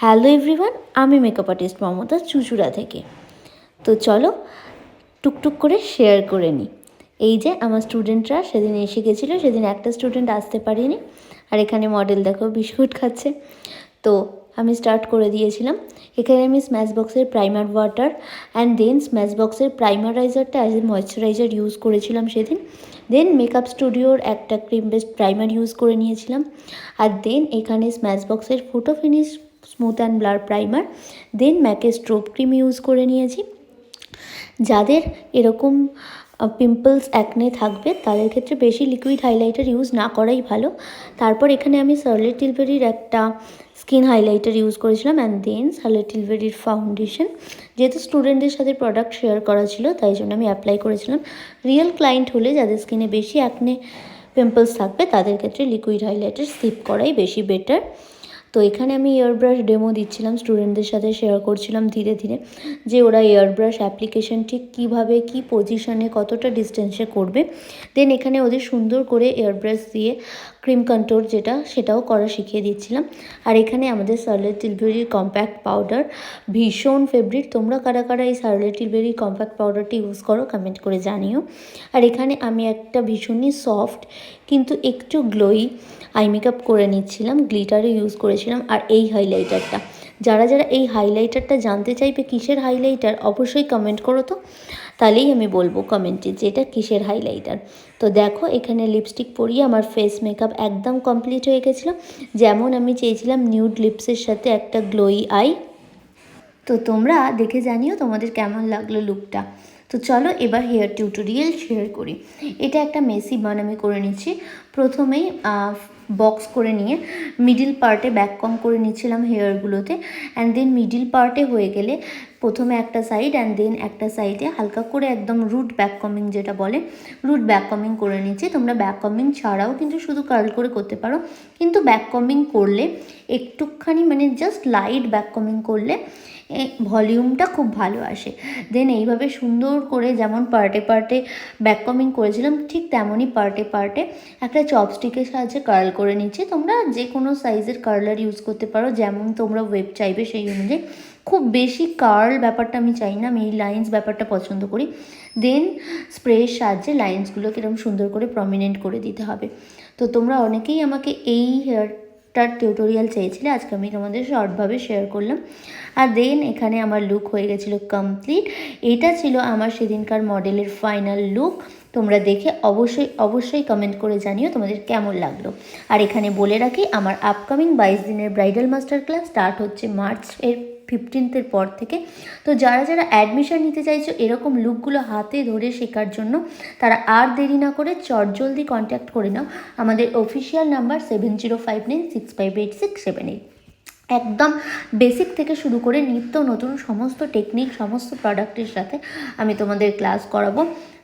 Hello everyone, আমি makeup artist Mamata চুঁচুড়া থেকে। তো চলো টুকটুক করে শেয়ার করে নিই। এই যে আমার স্টুডেন্টরা সেদিন এসে গেছিলো, সেদিন একটা স্টুডেন্ট আসতে পারিনি। আর এখানে মডেল দেখো বিস্কুট খাচ্ছে। তো আমি স্টার্ট করে দিয়েছিলাম। এখানে আমি স্ম্যাশ বক্সের প্রাইমার ওয়াটার অ্যান্ড দেন স্ম্যাশ বক্সের প্রাইমারাইজারটা অ্যাজ এ ময়েশ্চারাইজার ইউজ করেছিলাম সেদিন। দেন মেকআপ স্টুডিওর একটা ক্রিম বেসড প্রাইমার ইউজ করে নিয়েছিলাম। আর দেন এখানে স্ম্যাশ বক্সের photo finish smooth and blur primer, then ম্যাকের স্ট্রোব ক্রিম ইউজ করে নিয়েছি। যাদের এরকম পিম্পলস অ্যাকনে থাকবে তাদের ক্ষেত্রে বেশি লিকুইড হাইলাইটার ইউজ না করাই ভালো। তারপর এখানে আমি শার্লেট টিলবেরির একটা স্কিন হাইলাইটার ইউজ করেছিলাম অ্যান্ড দেন শার্লেট টিলবেরির ফাউন্ডেশন। যেহেতু স্টুডেন্টদের সাথে প্রোডাক্ট শেয়ার করা ছিল তাই জন্য আমি অ্যাপ্লাই করেছিলাম। রিয়েল ক্লায়েন্ট হলে যাদের স্কিনে বেশি অ্যাকনে পিম্পলস থাকবে তাদের ক্ষেত্রে লিকুইড হাইলাইটার স্কিপ করাই বেশি বেটার। তো এখানে আমি এয়ার ব্রাশ ডেমো দিচ্ছিলাম, স্টুডেন্টদের সাথে শেয়ার করছিলাম ধীরে ধীরে যে ওরা এয়ার ব্রাশ অ্যাপ্লিকেশন ঠিক কীভাবে কী পজিশনে কতটা ডিস্টেন্সে করবে। দেন এখানে ওদের সুন্দর করে এয়ার ব্রাশ দিয়ে ক্রিম কন্ট্রোল সেটাও করা শিখিয়ে দিচ্ছিলাম। আর এখানে আমাদের শার্লেট টিলবেরির কম্প্যাক্ট পাউডার ভীষণ ফেভারিট। তোমরা কারা কারা এই শার্লেট টিলবেরির কম্প্যাক্ট পাউডারটি ইউজ করো কমেন্ট করে জানিও। আর এখানে আমি একটা ভীষণই সফট কিন্তু একটু গ্লোয়ি আই মেকআপ করে নিচ্ছিলাম, গ্লিটারও ইউজ করেছিলাম। আর এই হাইলাইটারটা যারা যারা এই হাইলাইটারটা জানতে চাইবে কিসের হাইলাইটার অবশ্যই কমেন্ট করো, তো তাহলেই আমি বলবো কমেন্টে যে এটা কিসের হাইলাইটার। তো দেখো এখানে লিপস্টিক পরিয়ে আমার ফেস মেকআপ একদম কমপ্লিট হয়ে গেছিলো, যেমন আমি চেয়েছিলাম নিউড লিপসের সাথে একটা গ্লোয়ি আই। তো তোমরা দেখে জানিও তোমাদের কেমন লাগলো লুকটা। তো চলো এবার হেয়ার টিউটোরিয়াল শেয়ার করি। এটা একটা মেসি বান আমি করে নিচ্ছি। প্রথমেই বক্স করে নিয়ে মিডিল পার্টে ব্যাক কম করে নিচ্ছিলাম হেয়ারগুলোতে। অ্যান্ড দেন মিডিল পার্টে হয়ে গেলে প্রথমে একটা সাইড অ্যান্ড দেন একটা সাইডে হালকা করে একদম রুট ব্যাক কমিং যেটা বলে রুট ব্যাক কমিং করে নিচ্ছি। তোমরা ব্যাক কমিং ছাড়াও কিন্তু শুধু কার্ল করে করতে পারো, কিন্তু ব্যাক কমিং করলে একটুখানি মানে জাস্ট লাইট ব্যাক কমিং করলে ভলিউমটা খুব ভালো আসে। দেন এইভাবে সুন্দর করে যেমন পার্টে পার্টে ব্যাক কমিং করেছিলাম ঠিক তেমনই পার্টে পার্টে একটা চপস্টিকের সাহায্যে কার্ল করে নিচ্ছি। তোমরা যে কোনো সাইজের কার্লার ইউজ করতে পারো, যেমন তোমরা ওয়েব চাইবে সেই অনুযায়ী। খুব বেশি কার্ল ব্যাপারটা আমি চাই না, আমি এই লাইন্স ব্যাপারটা পছন্দ করি। দেন স্প্রের সাহায্যে লাইন্সগুলোকে এরকম সুন্দর করে প্রমিনেন্ট করে দিতে হবে। তো তোমরা অনেকেই আমাকে এই হেয়ারটার টিউটোরিয়াল চেয়েছিলে, আজকে আমি তোমাদের শর্টভাবে শেয়ার করলাম। আর দেন এখানে আমার লুক হয়ে গেছিলো কমপ্লিট। এটা ছিল আমার সেদিনকার মডেলের ফাইনাল লুক। তোমরা দেখে অবশ্যই কমেন্ট করে জানিও তোমাদের কেমন লাগলো। আর এখানে বলে রাখি আমার আপকামিং 22 দিনের ব্রাইডাল মাস্টার ক্লাস স্টার্ট হচ্ছে মার্চের 15 পর থেকে। তো যারা যারা অ্যাডমিশন নিতে চাইছো এরকম লুকগুলো হাতে ধরে শেখার জন্য তারা আর দেরি না করে চটজলদি কন্ট্যাক্ট করে নাও আমাদের অফিসিয়াল নাম্বার 7059658678। একদম বেসিক থেকে শুরু করে নিত্য নতুন সমস্ত টেকনিক সমস্ত প্রোডাক্টের সাথে আমি তোমাদের ক্লাস করাবো।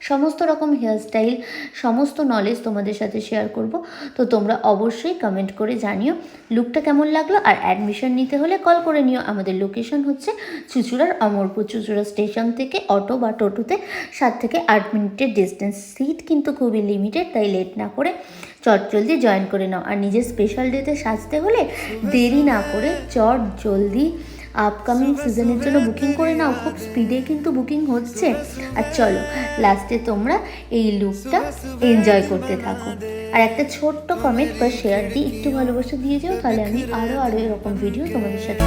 সমস্ত রকম হেয়ারস্টাইল সমস্ত নলেজ তোমাদের সাথে শেয়ার করব। তো তোমরা অবশ্যই কমেন্ট করে জানিও লুকটা কেমন লাগলো। আর অ্যাডমিশন নিতে হলে কল করে নিও। আমাদের লোকেশন হচ্ছে চুঁচুড়ার অমরপুর। চুঁচুড়া স্টেশন থেকে অটো বা টোটোতে 7 থেকে 8 মিনিটের ডিস্টেন্স। সিট কিন্তু খুবই লিমিটেড, তাই লেট না করে জলদি জয়েন করে নাও। আর নিজের স্পেশাল ডেতে সাজতে হলে দেরি না করে জলদি আপকামিং সিজনের জন্য বুকিং করে নাও। খুব স্পিডে কিন্তু বুকিং হচ্ছে। আর চলো লাস্টে তোমরা এই লুকটা এনজয় করতে থাকো। আর একটা ছোট্ট কমেন্ট বা শেয়ার দিয়ে একটু ভালোবাসা দিয়ে যাও, তাহলে আমি আরও এরকম ভিডিও তোমাদের সাথে